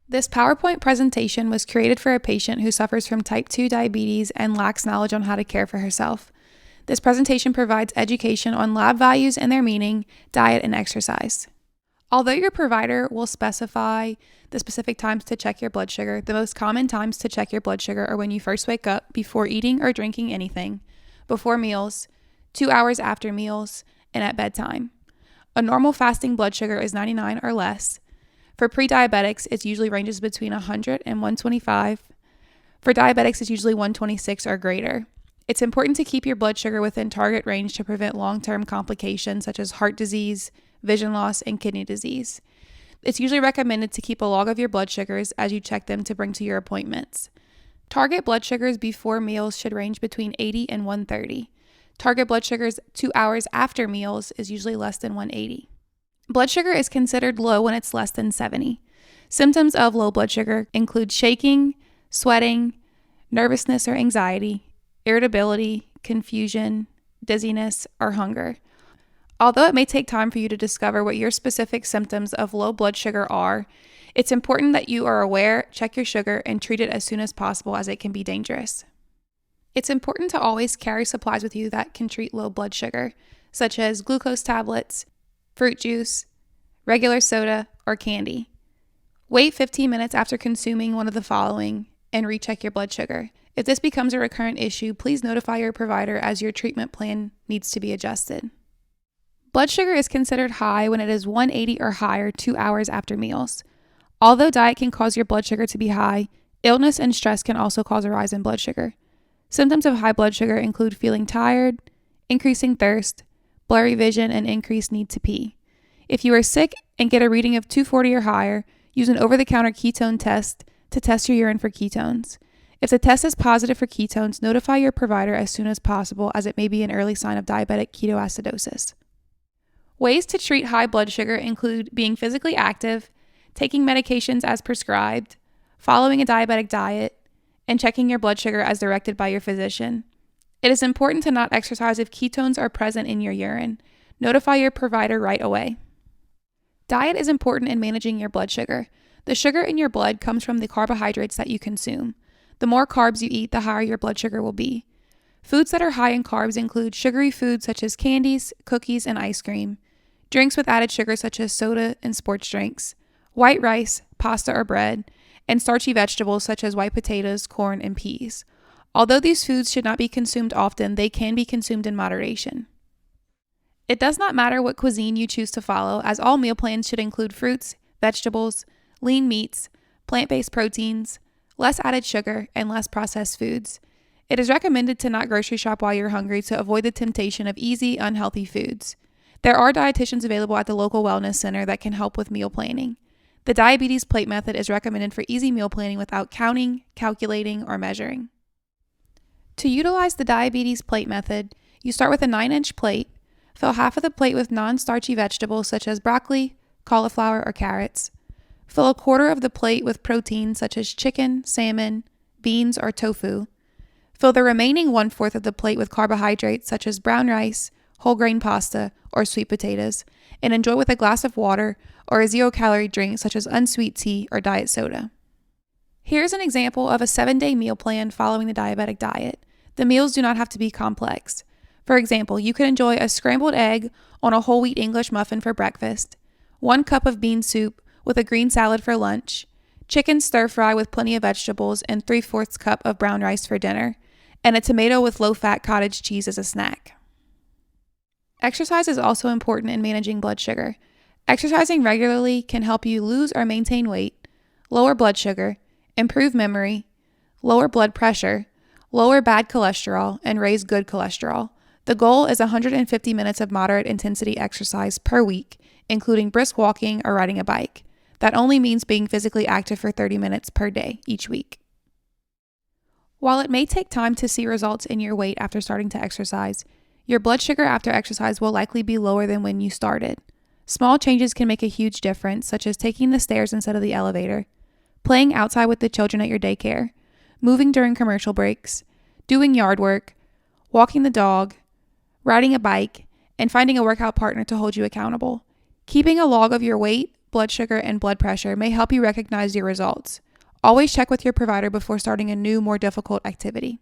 This PowerPoint presentation was created for a patient who suffers from type 2 diabetes and lacks knowledge on how to care for herself. This presentation provides education on lab values and their meaning, diet, and exercise. Although your provider will specify the specific times to check your blood sugar, the most common times to check your blood sugar are when you first wake up, before eating or drinking anything, before meals, 2 hours after meals, and at bedtime. A normal fasting blood sugar is 99 or less. For pre-diabetics, it usually ranges between 100 and 125. For diabetics, it's usually 126 or greater. It's important to keep your blood sugar within target range to prevent long-term complications such as heart disease, vision loss, and kidney disease. It's usually recommended to keep a log of your blood sugars as you check them to bring to your appointments. Target blood sugars before meals should range between 80 and 130. Target blood sugars 2 hours after meals is usually less than 180. Blood sugar is considered low when it's less than 70. Symptoms of low blood sugar include shaking, sweating, nervousness or anxiety, irritability, confusion, dizziness, or hunger. Although it may take time for you to discover what your specific symptoms of low blood sugar are, it's important that you are aware, check your sugar, and treat it as soon as possible as it can be dangerous. It's important to always carry supplies with you that can treat low blood sugar, such as glucose tablets, fruit juice, regular soda, or candy. Wait 15 minutes after consuming one of the following and recheck your blood sugar. If this becomes a recurrent issue, please notify your provider as your treatment plan needs to be adjusted. Blood sugar is considered high when it is 180 or higher 2 hours after meals. Although diet can cause your blood sugar to be high, illness and stress can also cause a rise in blood sugar. Symptoms of high blood sugar include feeling tired, increasing thirst, blurry vision, and increased need to pee. If you are sick and get a reading of 240 or higher, use an over-the-counter ketone test to test your urine for ketones. If the test is positive for ketones, notify your provider as soon as possible, as it may be an early sign of diabetic ketoacidosis. Ways to treat high blood sugar include being physically active, taking medications as prescribed, following a diabetic diet, and checking your blood sugar as directed by your physician. It is important to not exercise if ketones are present in your urine. Notify your provider right away. Diet is important in managing your blood sugar. The sugar in your blood comes from the carbohydrates that you consume. The more carbs you eat, the higher your blood sugar will be. Foods that are high in carbs include sugary foods such as candies, cookies, and ice cream, drinks with added sugar such as soda and sports drinks, white rice, pasta or bread, and starchy vegetables such as white potatoes, corn, and peas. Although these foods should not be consumed often, they can be consumed in moderation. It does not matter what cuisine you choose to follow, as all meal plans should include fruits, vegetables, lean meats, plant-based proteins, less added sugar, and less processed foods. It is recommended to not grocery shop while you're hungry to avoid the temptation of easy, unhealthy foods. There are dietitians available at the local wellness center that can help with meal planning. The diabetes plate method is recommended for easy meal planning without counting, calculating, or measuring. To utilize the diabetes plate method, you start with a 9-inch plate, fill half of the plate with non-starchy vegetables such as broccoli, cauliflower, or carrots. Fill a quarter of the plate with protein such as chicken, salmon, beans, or tofu. Fill the remaining 1/4 of the plate with carbohydrates such as brown rice, whole grain pasta, or sweet potatoes, and enjoy with a glass of water or a 0-calorie drink such as unsweet tea or diet soda. Here's an example of a 7-day meal plan following the diabetic diet. The meals do not have to be complex. For example, you could enjoy a scrambled egg on a whole wheat English muffin for breakfast, 1 cup of bean soup with a green salad for lunch, chicken stir fry with plenty of vegetables and 3/4 cup of brown rice for dinner, and a tomato with low-fat cottage cheese as a snack. Exercise is also important in managing blood sugar. Exercising regularly can help you lose or maintain weight, lower blood sugar, improve memory, lower blood pressure, lower bad cholesterol, and raise good cholesterol. The goal is 150 minutes of moderate intensity exercise per week, including brisk walking or riding a bike. That only means being physically active for 30 minutes per day each week. While it may take time to see results in your weight after starting to exercise, your blood sugar after exercise will likely be lower than when you started. Small changes can make a huge difference, such as taking the stairs instead of the elevator, playing outside with the children at your daycare, moving during commercial breaks, doing yard work, walking the dog, riding a bike, and finding a workout partner to hold you accountable. Keeping a log of your weight, blood sugar and blood pressure may help you recognize your results. Always check with your provider before starting a new, more difficult activity.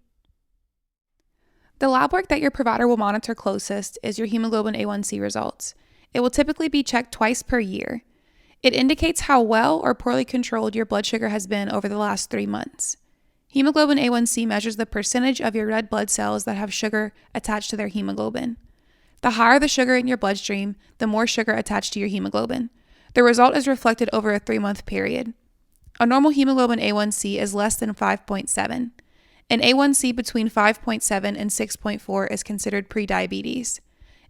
The lab work that your provider will monitor closest is your hemoglobin A1C results. It will typically be checked twice per year. It indicates how well or poorly controlled your blood sugar has been over the last 3 months. Hemoglobin A1C measures the percentage of your red blood cells that have sugar attached to their hemoglobin. The higher the sugar in your bloodstream, the more sugar attached to your hemoglobin. The result is reflected over a 3-month period. A normal hemoglobin A1C is less than 5.7. An A1C between 5.7 and 6.4 is considered prediabetes.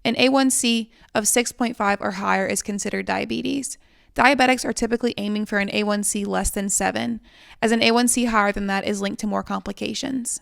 An A1C of 6.5 or higher is considered diabetes. Diabetics are typically aiming for an A1C less than 7, as an A1C higher than that is linked to more complications.